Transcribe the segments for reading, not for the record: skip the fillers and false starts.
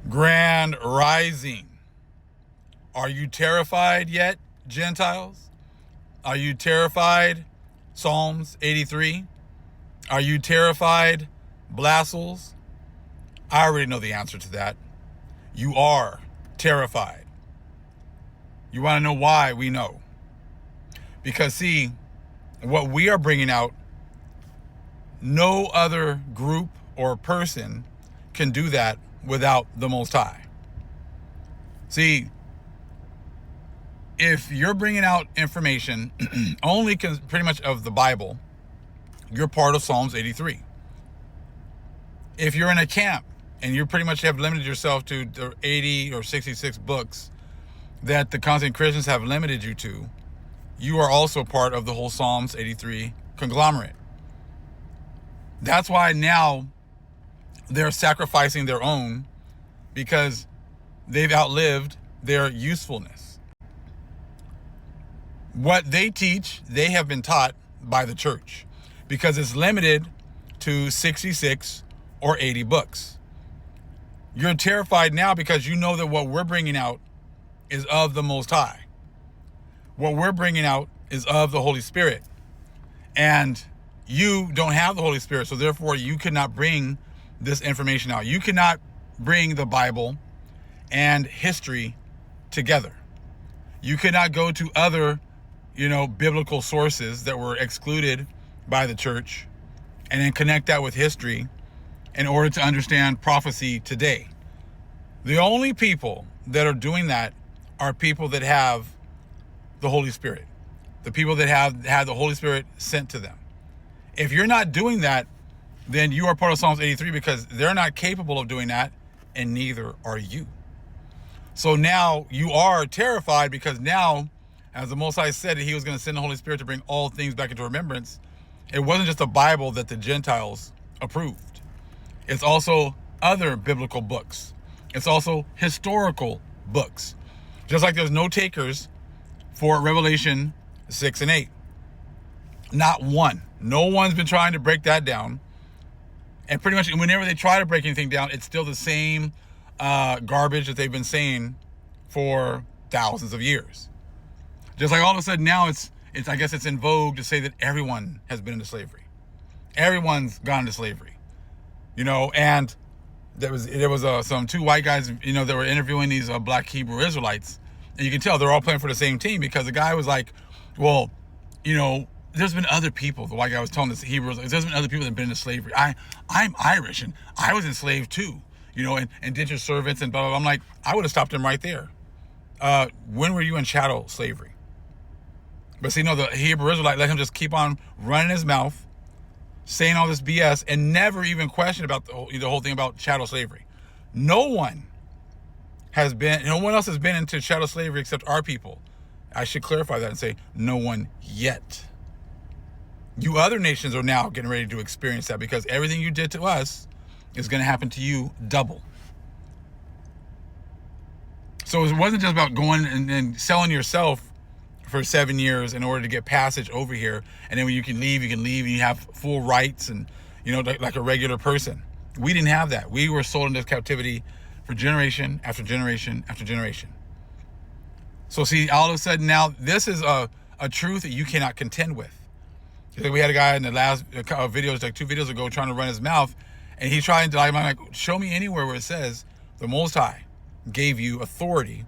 Grand Rising. Are you terrified yet, Gentiles? Are you terrified, Psalms 83? Are you terrified, Blassels? I already know the answer to that. You are terrified. You want to know why? We know. Because see, what we are bringing out, no other group or person can do that without the Most High. See, if you're bringing out information only pretty much of the Bible, you're part of Psalms 83. If you're in a camp and you pretty much have limited yourself to the 80 or 66 books that the constant Christians have limited you to, you are also part of the whole Psalms 83 conglomerate. That's why now they're sacrificing their own, because they've outlived their usefulness. What they teach, they have been taught by the church, because it's limited to 66 or 80 books. You're terrified now because you know that what we're bringing out is of the Most High. What we're bringing out is of the Holy Spirit. And you don't have the Holy Spirit, so therefore you cannot bring this information out. You cannot bring the Bible and history together. You cannot go to other, biblical sources that were excluded by the church and then connect that with history in order to understand prophecy today. The only people that are doing that are people that have the Holy Spirit. The people that have had the Holy Spirit sent to them. If you're not doing that, then you are part of Psalms 83, because they're not capable of doing that, and neither are you. So now you are terrified, because now, as the Most High said that he was going to send the Holy Spirit to bring all things back into remembrance, it wasn't just the Bible that the Gentiles approved. It's also other biblical books. It's also historical books. Just like there's no takers for Revelation 6 and 8. Not one. No one's been trying to break that down. And pretty much whenever they try to break anything down, it's still the same garbage that they've been saying for thousands of years. Just like all of a sudden now it's I guess it's in vogue to say that everyone has been into slavery. Everyone's gone into slavery. And there was some two white guys, that were interviewing these black Hebrew Israelites. And you can tell they're all playing for the same team, because the guy was like, well, there's been other people. The white guy was telling us, Hebrews, there's been other people that have been into slavery. I'm Irish, and I was enslaved too, and did your servants and blah, blah, blah. I'm like, I would have stopped him right there. When were you in chattel slavery? But see, the Hebrew Israelite let him just keep on running his mouth, saying all this BS, and never even question about the whole thing about chattel slavery. No one else has been into chattel slavery except our people. I should clarify that and say no one yet. You other nations are now getting ready to experience that, because everything you did to us is going to happen to you double. So it wasn't just about going and selling yourself for 7 years in order to get passage over here, and then when you can leave, and you have full rights, and like a regular person. We didn't have that. We were sold into captivity for generation after generation after generation. So see, all of a sudden now, this is a truth that you cannot contend with. We had a guy in the last videos, like 2 videos ago, trying to run his mouth, and he's trying to, I'm like, show me anywhere where it says the Most High gave you authority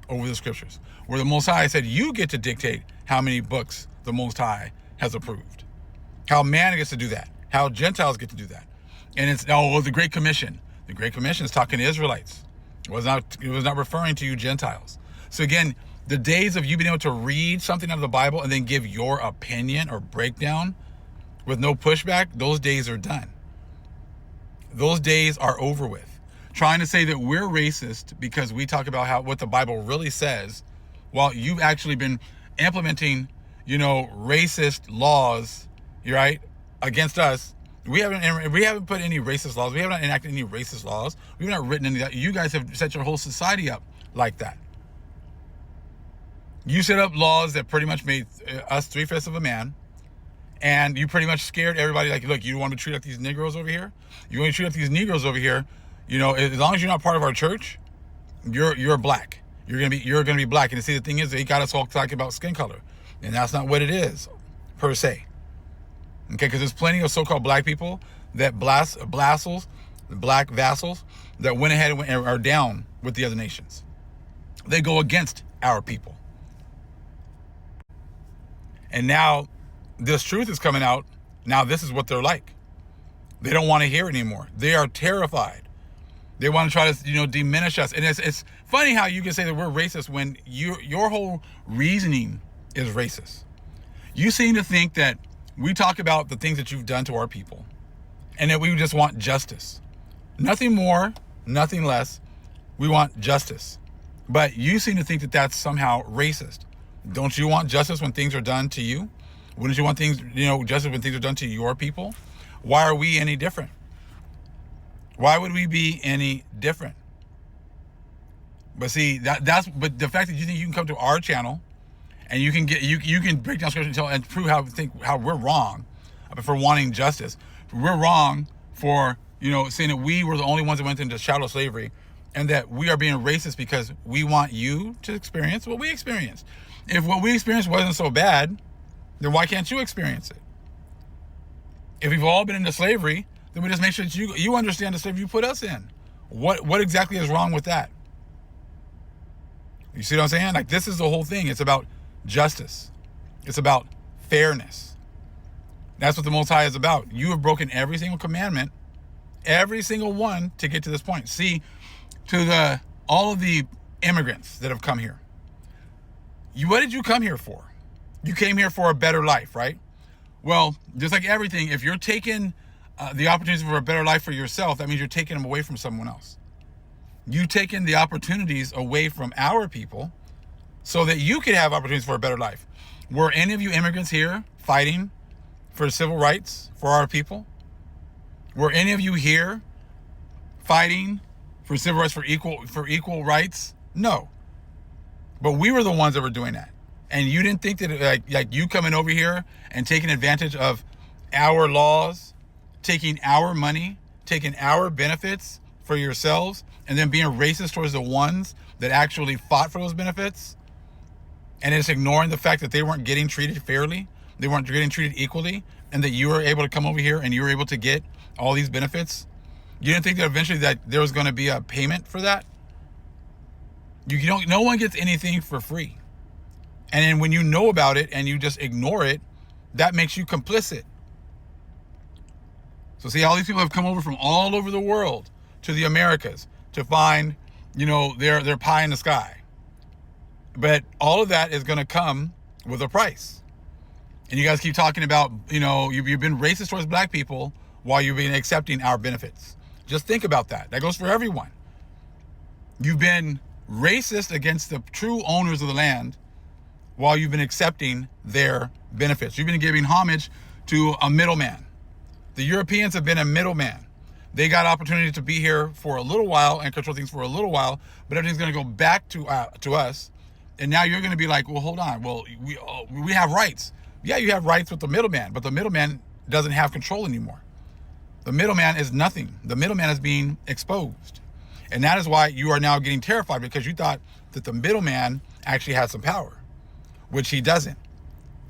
over the scriptures, where the Most High said you get to dictate how many books the Most High has approved, how man gets to do that, how Gentiles get to do that. And it's, the Great Commission. The Great Commission is talking to Israelites. It was not referring to you Gentiles. So again, the days of you being able to read something out of the Bible and then give your opinion or breakdown with no pushback, those days are done. Those days are over with. Trying to say that we're racist because we talk about what the Bible really says, while you've actually been implementing, racist laws, right, against us. We haven't put any racist laws. We haven't enacted any racist laws. We've not written any of that. You guys have set your whole society up like that. You set up laws that pretty much made us 3/5 of a man, and you pretty much scared everybody. Like, look, you want to treat like these Negroes over here? You want to treat like these Negroes over here? as long as you're not part of our church, you're black. You're gonna be black. And see, the thing is, they got us all talking about skin color, and that's not what it is, per se. Okay, because there's plenty of so-called black people that black vassals that went ahead and are down with the other nations. They go against our people. And now this truth is coming out. Now this is what they're like. They don't want to hear it anymore. They are terrified. They want to try to, diminish us. And it's funny how you can say that we're racist when your whole reasoning is racist. You seem to think that we talk about the things that you've done to our people and that we just want justice. Nothing more, nothing less. We want justice. But you seem to think that that's somehow racist. Don't you want justice when things are done to you? Wouldn't you want justice when things are done to your people? Why are we any different? Why would we be any different? But see, but the fact that you think you can come to our channel and you can break down scripture and prove how we're wrong for wanting justice. We're wrong for saying that we were the only ones that went into chattel slavery, and that we are being racist because we want you to experience what we experienced. If what we experienced wasn't so bad, then why can't you experience it? If we've all been into slavery, then we just make sure that you understand the slavery you put us in. What exactly is wrong with that? You see what I'm saying? Like, this is the whole thing. It's about justice. It's about fairness. That's what the Most High is about. You have broken every single commandment, every single one, to get to this point. See, to all of the immigrants that have come here, what did you come here for? You came here for a better life, right? Well, just like everything, if you're taking the opportunities for a better life for yourself, that means you're taking them away from someone else. You've taken the opportunities away from our people so that you could have opportunities for a better life. Were any of you immigrants here fighting for civil rights for our people? Were any of you here fighting for civil rights, for equal rights? No. But we were the ones that were doing that. And you didn't think that like you coming over here and taking advantage of our laws, taking our money, taking our benefits for yourselves, and then being racist towards the ones that actually fought for those benefits, and it's ignoring the fact that they weren't getting treated fairly, they weren't getting treated equally, and that you were able to come over here and you were able to get all these benefits. You didn't think that eventually that there was going to be a payment for that? No one gets anything for free. And then when you know about it and you just ignore it, that makes you complicit. So see, all these people have come over from all over the world to the Americas to find, their pie in the sky. But all of that is going to come with a price. And you guys keep talking about, you've been racist towards black people while you've been accepting our benefits. Just think about that. That goes for everyone. You've been racist against the true owners of the land while you've been accepting their benefits. You've been giving homage to a middleman. The Europeans have been a middleman. They got opportunity to be here for a little while and control things for a little while, but everything's going to go back to us. And now you're going to be like, well, hold on. Well, we have rights. Yeah, you have rights with the middleman, but the middleman doesn't have control anymore. The middleman is nothing. The middleman is being exposed. And that is why you are now getting terrified, because you thought that the middleman actually had some power, which he doesn't.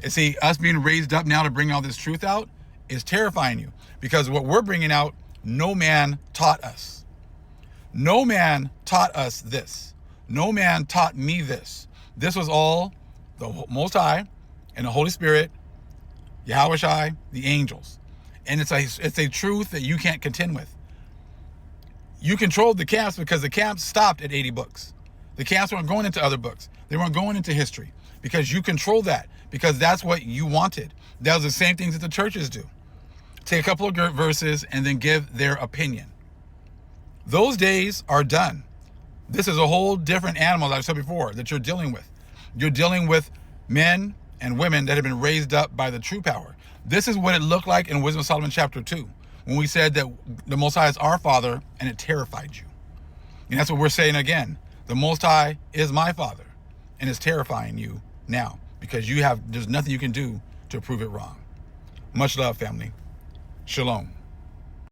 And see, us being raised up now to bring all this truth out is terrifying you, because what we're bringing out, no man taught us. No man taught us this. No man taught me this. This was all the Most High and the Holy Spirit, Yahweh Shai, the angels. And it's a truth that you can't contend with. You controlled the camps because the camps stopped at 80 books. The camps weren't going into other books. They weren't going into history, because you controlled that, because that's what you wanted. That was the same things that the churches do. Take a couple of verses and then give their opinion. Those days are done. This is a whole different animal, like I said before, that you're dealing with. You're dealing with men and women that have been raised up by the true power. This is what it looked like in Wisdom of Solomon chapter 2, when we said that the Most High is our Father and it terrified you. And that's what we're saying again. The Most High is my Father and it's terrifying you now, because there's nothing you can do to prove it wrong. Much love, family. Shalom.